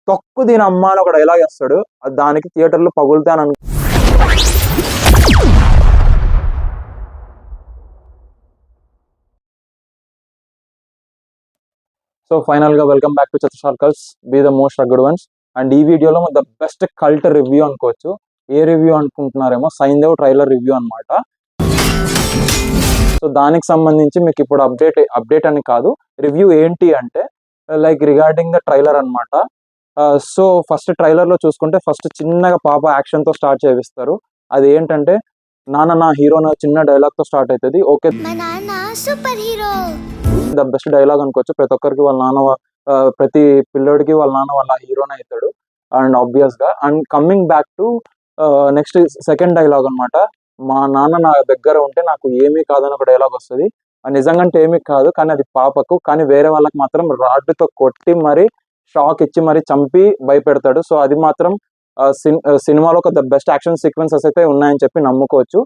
తొక్కు దీని అమ్మ అని ఒక డైలాగ్ వేస్తాడు. దానికి థియేటర్లో పగులుతాను. సో ఫైనల్ గా వెల్కమ్ బ్యాక్ టు చతుర్సర్కల్స్, be the most rugged ones. And ఈ వీడియోలో ద బెస్ట్ కల్ట్ రివ్యూ అనుకోవచ్చు. ఏ రివ్యూ అనుకుంటున్నారేమో, సైందేవ్ ట్రైలర్ రివ్యూ అనమాట. సో దానికి సంబంధించి మీకు ఇప్పుడు అప్డేట్ అని కాదు, రివ్యూ ఏంటి అంటే లైక్ రిగార్డింగ్ ద ట్రైలర్ అనమాట. సో ఫస్ట్ ట్రైలర్ లో చూసుకుంటే ఫస్ట్ చిన్నగా పాప యాక్షన్ తో స్టార్ట్ చేపిస్తారు. అది ఏంటంటే నాన్న నా హీరో చిన్న డైలాగ్ తో స్టార్ట్ అవుతుంది. Okay, super hero the best dialogue అనుకోవచ్చు. ప్రతి ఒక్కరికి వాళ్ళ నాన్న, ప్రతి పిల్లోడికి వాళ్ళ నాన్న వాళ్ళ హీరోనే అవుతాడు. అండ్ ఆబ్వియస్ గా and coming back to next second dialogue అనమాట. మా నాన్న నా దగ్గర ఉంటే నాకు ఏమీ కాదని ఒక డైలాగ్ వస్తుంది. నిజంగా అంటే ఏమీ కాదు, కానీ అది పాపకు, కానీ వేరే వాళ్ళకి మాత్రం రాడ్డుతో కొట్టి మరి షాక్ ఇచ్చి మరి చంపి భయపెడతాడు. సో అది మాత్రం సినిమాలో ఒక ద బెస్ట్ యాక్షన్ సీక్వెన్సెస్ అయితే ఉన్నాయని చెప్పి నమ్ముకోవచ్చు.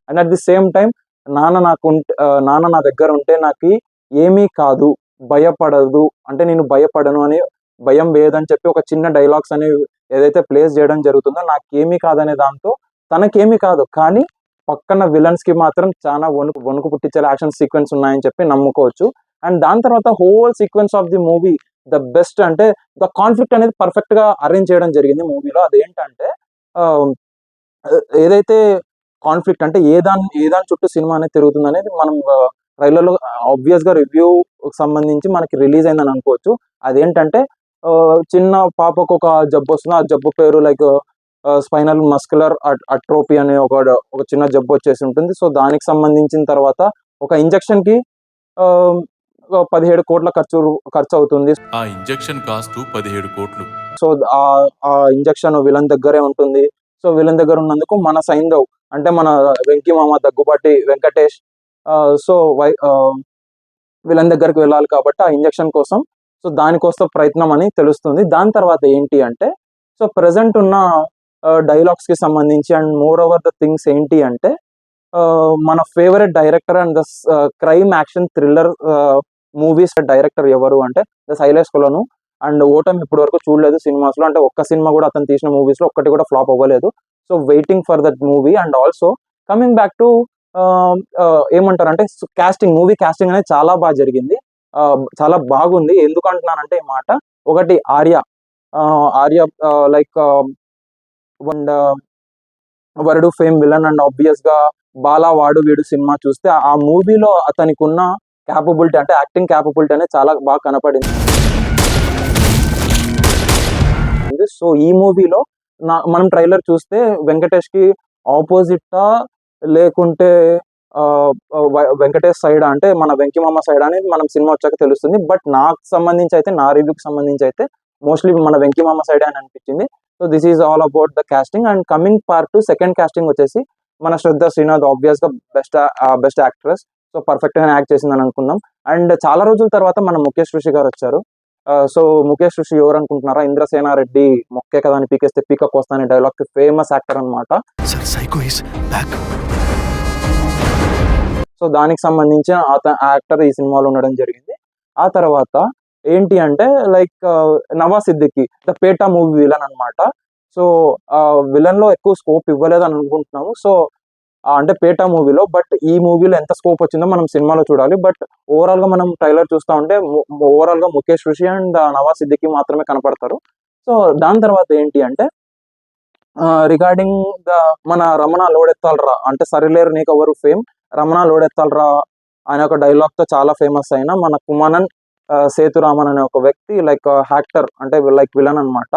And at the same time నాన్న నా దగ్గర ఉంటే నాకు ఏమీ కాదు, భయపడదు అంటే నేను భయపడను అని, భయం లేదని చెప్పి ఒక చిన్న డైలాగ్స్ అనేవి ఏదైతే ప్లేస్ చేయడం జరుగుతుందో, నాకేమీ కాదనే దాంతో తనకేమీ కాదు, కానీ పక్కన విలన్స్ కి మాత్రం చాలా వణుకు పుట్టించే యాక్షన్ సీక్వెన్స్ ఉన్నాయని చెప్పి నమ్ముకోవచ్చు. అండ్ దాని తర్వాత whole sequence of the movie the best అంటే ద కాన్ఫ్లిక్ట్ అనేది పర్ఫెక్ట్ గా అరేంజ్ చేయడం జరిగింది మూవీలో. అదేంటంటే ఏదైతే కాన్ఫ్లిక్ట్ అంటే ఏ దాని చుట్టూ సినిమా అనేది తిరుగుతుంది అనేది మనం ట్రైలర్ లో ఆబ్వియస్ గా రివ్యూ సంబంధించి మనకి రిలీజ్ అయిందని అనుకోవచ్చు. అదేంటంటే చిన్న పాపకు ఒక జబ్బు వస్తుంది. ఆ జబ్బు పేరు లైక్ స్పైనల్ మస్కులర్ అట్రోపీ అనే ఒక చిన్న జబ్బు వచ్చేసి ఉంటుంది. సో దానికి సంబంధించిన తర్వాత ఒక ఇంజెక్షన్ కి 17 కోట్ల ఖర్చు అవుతుంది. ఆ ఇంజెక్షన్ కాస్ట్ 17 కోట్లు. సో ఆ ఇంజెక్షన్ విలన్ దగ్గరే ఉంటుంది. సో విలన్ దగ్గర ఉన్నందుకు మన సైంధవ్ అంటే మన వెంకీ మామ దగ్గుబాటి వెంకటేష్ సో విలన్ దగ్గరికి వెళ్ళాలి కాబట్టి ఆ ఇంజెక్షన్ కోసం, సో దానికోసం ప్రయత్నం అని తెలుస్తుంది. దాని తర్వాత ఏంటి అంటే సో ప్రెసెంట్ ఉన్న డైలాగ్స్ కి సంబంధించి and more over the things ఏంటి అంటే మన favourite director and the crime action thriller movies director ఎవరు అంటే ద శైలేష్ కొలను. అండ్ ఓటమి ఇప్పటి వరకు చూడలేదు సినిమాస్ లో, అంటే ఒక్క సినిమా కూడా అతను తీసిన మూవీస్ లో ఒక్కటి కూడా ఫ్లాప్ అవ్వలేదు. So waiting for that movie. And also coming back to ఏమంటారు అంటే మూవీ కాస్టింగ్ అనేది చాలా బాగా జరిగింది, చాలా బాగుంది. ఎందుకు అంటున్నానంటే ఈ మాట, ఒకటి ఆర్య లైక్ వరుడు ఫేమ్ విలన్. అండ్ ఆబ్వియస్ గా బాలా వాడు వీడు సినిమా చూస్తే ఆ మూవీలో అతనికి ఉన్న క్యాపబిలిటీ అంటే యాక్టింగ్ క్యాపబిలిటీ అనేది చాలా బాగా కనపడింది. సో ఈ మూవీలో మనం ట్రైలర్ చూస్తే వెంకటేష్ కి ఆపోజిట్ లేకుంటే వెంకటేష్ సైడ్ అంటే మన వెంకిమామ సైడ్ అనేది మనం సినిమా వచ్చాక తెలుస్తుంది. బట్ నాకు సంబంధించి అయితే, నా రివ్యూకి సంబంధించి అయితే మోస్ట్లీ మన వెంకిమామ సైడ్ అని అనిపించింది. So this is all about the casting. And coming part to second casting వచ్చేసి మన శ్రద్ధ శ్రీనాథ్ ఆబ్వియస్ గా బెస్ట్ యాక్ట్రెస్. సో పర్ఫెక్ట్ గా యాక్ట్ చేసిందని అనుకున్నాం. అండ్ చాలా రోజుల తర్వాత మన ముఖేష్ ఋషి గారు వచ్చారు. సో ముఖేష్ ఋషి ఎవరు అనుకుంటున్నారా, ఇంద్రసేనారెడ్డి మొక్కే కదా అని పీకేస్తే పీకక్ వస్తా అనే డైలాగ్ కి ఫేమస్ యాక్టర్ అనమాట. సో దానికి సంబంధించిన యాక్టర్ ఈ సినిమాలో ఉండడం జరిగింది. ఆ తర్వాత ఏంటి అంటే like Nawaz Siddiqui the PETA movie villain అనమాట. సో విలన్ లో ఎక్కువ స్కోప్ ఇవ్వలేదు అని అనుకుంటున్నాము. సో అంటే పేటా మూవీలో, బట్ ఈ మూవీలో ఎంత స్కోప్ వచ్చిందో మనం సినిమాలో చూడాలి. బట్ ఓవరాల్ గా మనం ట్రైలర్ చూస్తా ఉంటే ఓవరాల్ గా ముఖేష్ ఋషి అండ్ నవాజ్ సిద్దికి మాత్రమే కనపడతారు. సో దాని తర్వాత ఏంటి అంటే రిగార్డింగ్ ద మన రమణ లోడెత్తాలరా అంటే సరిలేరు నీకు ఎవరు ఫేమ్, రమణ లోడెత్తాలరా అనే ఒక డైలాగ్ తో చాలా ఫేమస్ అయిన మన కుమానన్ సేతురామన్ అనే ఒక వ్యక్తి లైక్ యాక్టర్ అంటే లైక్ విలన్ అనమాట.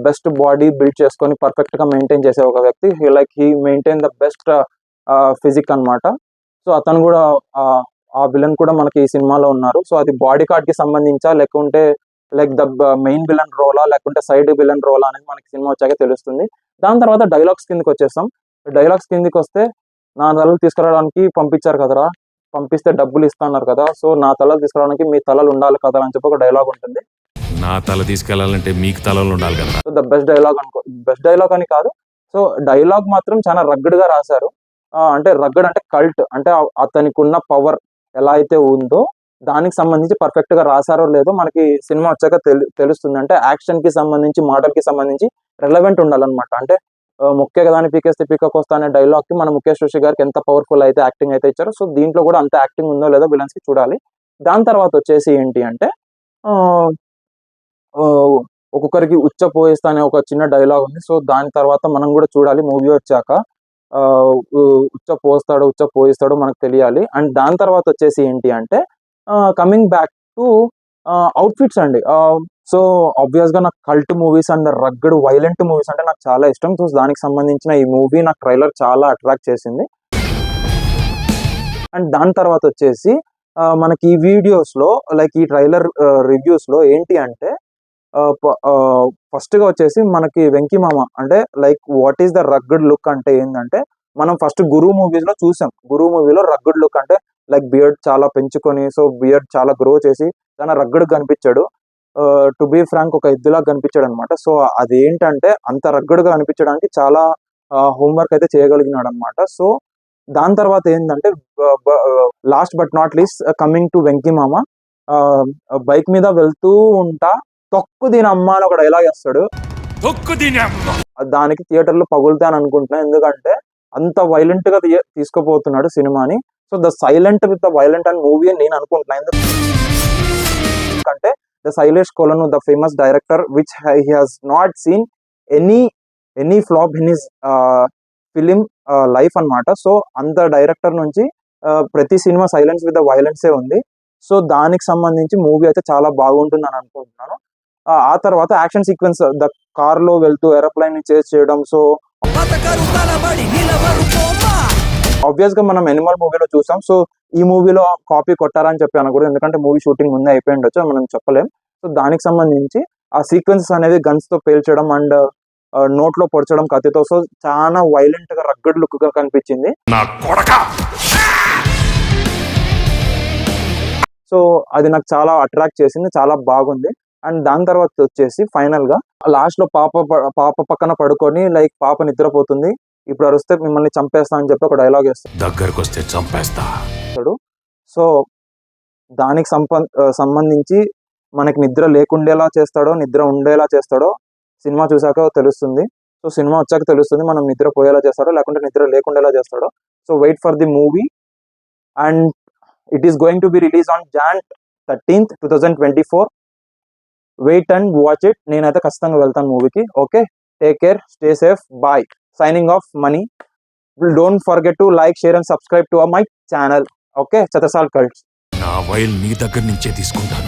బెస్ట్ బాడీ బిల్డ్ చేసుకొని పర్ఫెక్ట్ గా మెయింటైన్ చేసే ఒక వ్యక్తి, like he maintain the best physique అనమాట. సో అతను కూడా ఆ విలన్ కూడా మనకి ఈ సినిమాలో ఉన్నారు. సో అది బాడీ కార్డ్ కి సంబంధించా లేకుంటే లైక్ ద మెయిన్ విలన్ రోలా లేకుంటే సైడ్ విలన్ రోలా అనేది మనకి సినిమా వచ్చాక తెలుస్తుంది. దాని తర్వాత డైలాగ్స్ కిందకి వచ్చేస్తాం. డైలాగ్స్ కిందకి వస్తే నా తలలు తీసుకురావడానికి పంపించారు కదరా, పంపిస్తే డబ్బులు ఇస్తున్నారు కదా, సో నా తలలు తీసుకురావడానికి మీ తలలు ఉండాలి కదా అని చెప్పి ఒక డైలాగ్ ఉంటుంది. నా తల తీసుకెళ్లాలంటే మీకు తలలు ఉండాలి కదా. The best dialogue best dialogue అని కాదు, సో డైలాగ్ మాత్రం చాలా రగ్గడ్ గా రాశారు. అంటే రగ్గడ్ అంటే కల్ట్ అంటే అతనికి ఉన్న పవర్ ఎలా అయితే ఉందో దానికి సంబంధించి పర్ఫెక్ట్ గా రాసారో లేదో మనకి సినిమా వచ్చాక తెలుస్తుంది. అంటే యాక్షన్ కి సంబంధించి మాటల్ కి సంబంధించి రెలవెంట్ ఉండాలన్నమాట. అంటే ముఖ్య దాన్ని పీకేస్తే పీకకు వస్తా అనే డైలాగ్ కి మన ముఖేష్ జోషి గారికి ఎంత పవర్ఫుల్ అయితే యాక్టింగ్ అయితే ఇచ్చారో, సో దీంట్లో కూడా అంత యాక్టింగ్ ఉందో లేదో విలన్స్ కి చూడాలి. దాని తర్వాత వచ్చేసి ఏంటి అంటే ఆ, ఆ, ఒక్కొక్కరికి ఉచ్చ పోయిస్తా అనే ఒక చిన్న డైలాగ్ ఉంది. సో దాని తర్వాత మనం కూడా చూడాలి మూవీ వచ్చాక. ఆ, ఉచ్చ పోస్తాడో ఉచ్చ పోయిస్తాడో మనకు తెలియాలి. అండ్ దాని తర్వాత వచ్చేసి ఏంటి అంటే కమింగ్ బ్యాక్ టు అవుట్ఫిట్స్ అండి. సో ఆబ్వియస్ గా నాకు cult movies and rugged violent movies అంటే నాకు చాలా ఇష్టం. సో దానికి సంబంధించిన ఈ మూవీ నాకు ట్రైలర్ చాలా అట్రాక్ట్ చేసింది. అండ్ దాని తర్వాత వచ్చేసి మనకి ఈ వీడియోస్ లో లైక్ ఈ ట్రైలర్ రివ్యూస్ లో ఏంటి అంటే ఫస్ట్ గా వచ్చేసి మనకి వెంకీ మామ అంటే like what is the rugged look అంటే ఏంటంటే, మనం ఫస్ట్ గురు మూవీస్ లో చూసాం. గురు మూవీలో రగ్గడ్ లుక్ అంటే లైక్ బియర్డ్ చాలా పెంచుకొని, సో బియర్డ్ చాలా గ్రో చేసి తన రగ్గడ్ కనిపించాడు. టు బీ ఫ్రాంక్ ఒక ఎద్దులా కనిపించాడు అనమాట. సో అదేంటంటే అంత రగ్గడ్ గా కనిపించడానికి చాలా హోంవర్క్ అయితే చేయగలిగినాడు అనమాట. సో దాని తర్వాత ఏంటంటే last but not least coming to Venky మామ, బైక్ మీద వెళ్తూ ఉంటా తొక్కు దీని అమ్మ అని ఒక డైలాగ్ వేస్తాడు. దానికి థియేటర్లో పగులుతాను అనుకుంటున్నాను, ఎందుకంటే అంత వైలెంట్ గా తీసుకుపోతున్నాడు సినిమాని. So the silent with the violent అని మూవీ అని నేను అనుకుంటున్నాను. ఎందుకంటే ద శైలేష్ కొలను, the famous director which he has not seen any flop in his film life అన్నమాట. సో అంత డైరెక్టర్ నుంచి ప్రతి సినిమా సైలెన్స్ విత్ ద వైలెన్సే ఉంది. సో దానికి సంబంధించి మూవీ అయితే చాలా బాగుంటుంది అని అనుకుంటున్నాను. ఆ తర్వాత యాక్షన్ సీక్వెన్స్, ద కార్ లో వెళ్తూ ఏరోప్లేన్ ని చేస్ చేయడం. సో ఆబ్వియస్ గా మనం ఎనిమల్ మూవీలో చూసాం. సో ఈ మూవీలో కాపీ కొట్టారని చెప్పి అనకూడదు, ఎందుకంటే మూవీ షూటింగ్ ముందే అయిపోయి ఉండొచ్చు, మనం చెప్పలేం. సో దానికి సంబంధించి ఆ సీక్వెన్సెస్ అనేవి గన్స్ తో పేల్చడం అండ్ నోట్ లో పొడచడం కత్తితో, సో చాలా వైలెంట్ గా రగ్గడ్ లుక్ గా కనిపించింది. సో అది నాకు చాలా అట్రాక్ట్ చేసింది, చాలా బాగుంది. అండ్ దాని తర్వాత వచ్చేసి ఫైనల్ గా లాస్ట్ లో పాప పక్కన పడుకొని లైక్ పాప నిద్రపోతుంది, ఇప్పుడు అరిస్తే మిమ్మల్ని చంపేస్తా అని చెప్పి ఒక డైలాగ్ దగ్గరకు వస్తే చంపేస్తా. వేస్తాడు. సో దానికి సంబంధించి మనకి నిద్ర లేకుండేలా చేస్తాడో నిద్ర ఉండేలా చేస్తాడో సినిమా చూసాక తెలుస్తుంది. సో సినిమా వచ్చాక తెలుస్తుంది మనం నిద్ర పోయేలా చేస్తాడో లేకుంటే నిద్ర లేకుండేలా చేస్తాడో. So wait for the movie and it is going to be release on Jan 13th, 2024. Wait and watch it. నేనైతే ఖచ్చితంగా వెళ్తాను మూవీకి. Okay, take care, stay safe, bye. Signing off, Mani. Don't forget to like, share and subscribe to my channel. Okay, చతసాల్ కల్ట్స్. నా వైల్ నీ దగ్గర నుంచే తీసుకుంటాను.